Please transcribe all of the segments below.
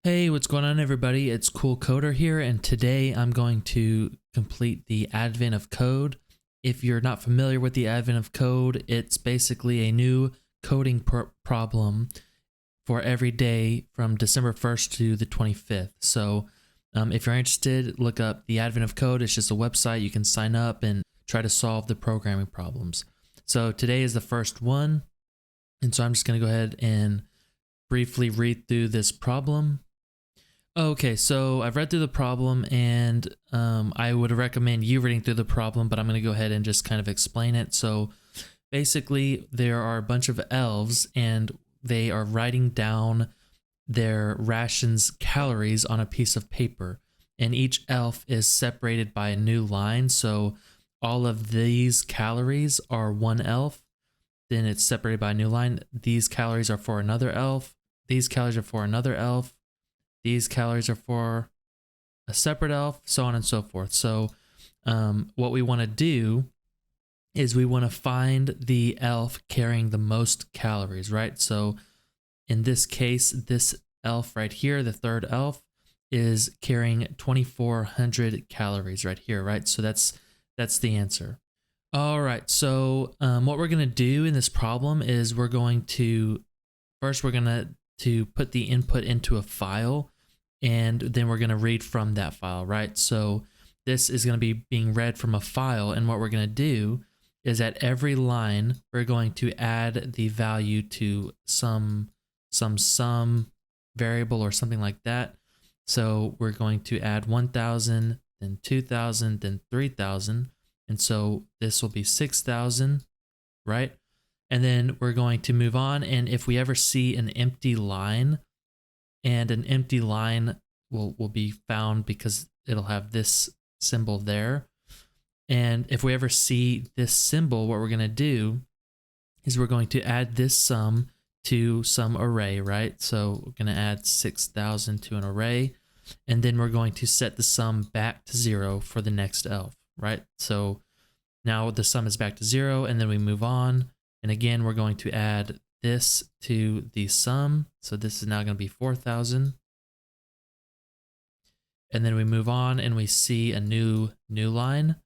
Hey, what's going on everybody? It's Cool Coder here, and today I'm going to complete the advent of code. If you're not familiar with the advent of code, it's basically a new coding problem for every day from December 1st to the 25th. So if you're interested, look up the advent of code. It's just a website. You can sign up and try to solve the programming problems. So today is the first one, and so I'm just going to go ahead and briefly read through this problem. Okay, so I've read through the problem, and I would recommend you reading through the problem, but I'm going to go ahead and just kind of explain it. So basically, there are a bunch of elves, and they are writing down their rations calories on a piece of paper, and each elf is separated by a new line. So all of these calories are one elf, then it's separated by a new line. These calories are for another elf. These calories are for another elf. These calories are for a separate elf, so on and so forth. So what we want to do is we want to find the elf carrying the most calories, right? So in this case, this elf right here, the third elf, is carrying 2,400 calories right here, right? So that's the answer. All right, so what we're going to do in this problem is we're going to put the input into a file, and then we're going to read from that file, right? So this is going to be being read from a file, and what we're going to do is at every line, we're going to add the value to some sum variable or something like that. So we're going to add 1,000, then 2,000, then 3,000, and so this will be 6,000, right? And then we're going to move on, and if we ever see an empty line, and an empty line will be found because it'll have this symbol there. And if we ever see this symbol, what we're going to do is we're going to add this sum to some array, right? So we're going to add 6,000 to an array, and then we're going to set the sum back to 0 for the next elf, right? So now the sum is back to 0, and then we move on. And again, we're going to add this to the sum. So this is now going to be 4,000. And then we move on and we see a new line.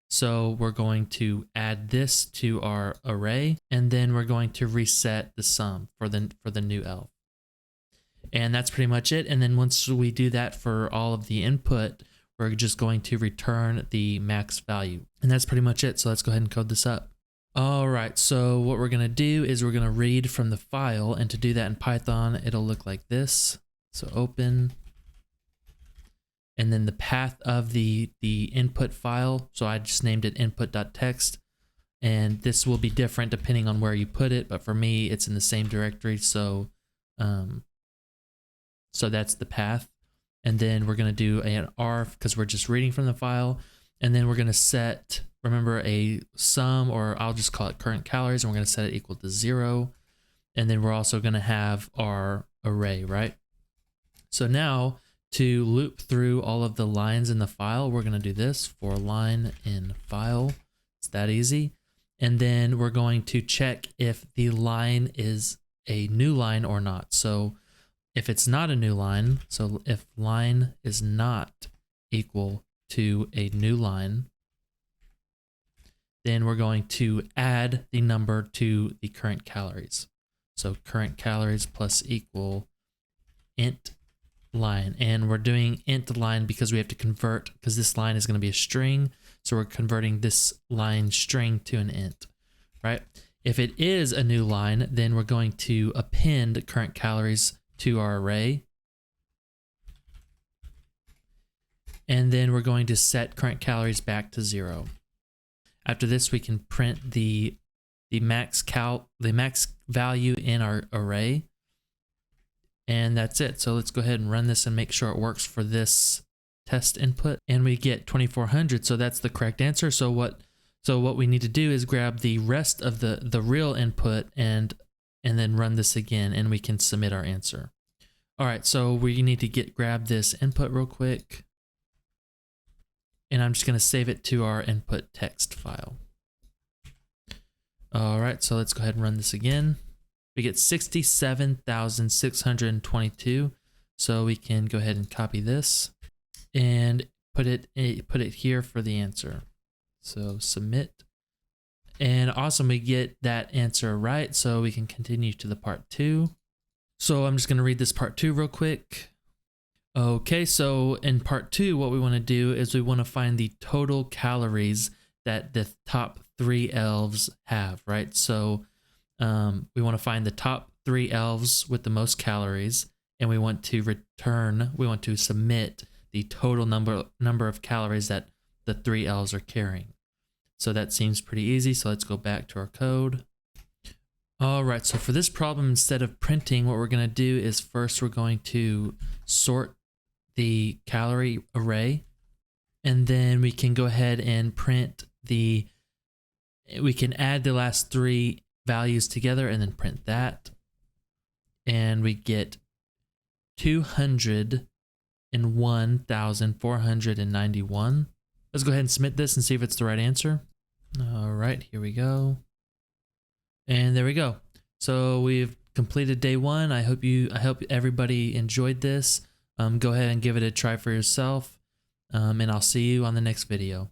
So we're going to add this to our array, and then we're going to reset the sum for the new elf. And that's pretty much it. And then once we do that for all of the input, we're just going to return the max value. And that's pretty much it. So let's go ahead and code this up. All right, so what we're going to do is we're going to read from the file, and to do that in Python, it'll look like this. So open, and then the path of the input file, so I just named it input.txt, and this will be different depending on where you put it, but for me, it's in the same directory, so that's the path. And then we're going to do an arf because we're just reading from the file, and then we're going to set, remember, a sum, or I'll just call it current calories, and we're going to set it equal to 0. And then we're also going to have our array, right? So now to loop through all of the lines in the file, we're going to do this for line in file. It's that easy. And then we're going to check if the line is a new line or not. So if it's not a new line, so if line is not equal to a new line, then we're going to add the number to the current calories. So current calories plus equal int line. And we're doing int line because we have to convert, because this line is going to be a string. So we're converting this line string to an int, right? If it is a new line, then we're going to append current calories to our array. And then we're going to set current calories back to 0. After this, we can print the max value in our array, and that's it. So let's go ahead and run this and make sure it works for this test input, and we get 2,400. So that's the correct answer. So what we need to do is grab the rest of the real input and then run this again, and we can submit our answer. All right, so we need to grab this input real quick. And I'm just going to save it to our input text file. All right, so let's go ahead and run this again. We get 67,622. So we can go ahead and copy this and put it here for the answer. So submit. And awesome, we get that answer right. So we can continue to the part 2. So I'm just going to read this part 2 real quick. Okay, so in part 2, what we want to do is we want to find the total calories that the top 3 elves have, right? So we want to find the top 3 elves with the most calories, and we want to submit the total number of calories that the 3 elves are carrying. So that seems pretty easy. So let's go back to our code. All right, so for this problem, instead of printing, what we're going to do is first we're going to sort the calorie array, and then we can go ahead and we can add the last 3 values together and then print that. And we get 201,491. Let's go ahead and submit this and see if it's the right answer. All right, here we go. And there we go. So we've completed day 1. I hope everybody enjoyed this. Go ahead and give it a try for yourself. And I'll see you on the next video.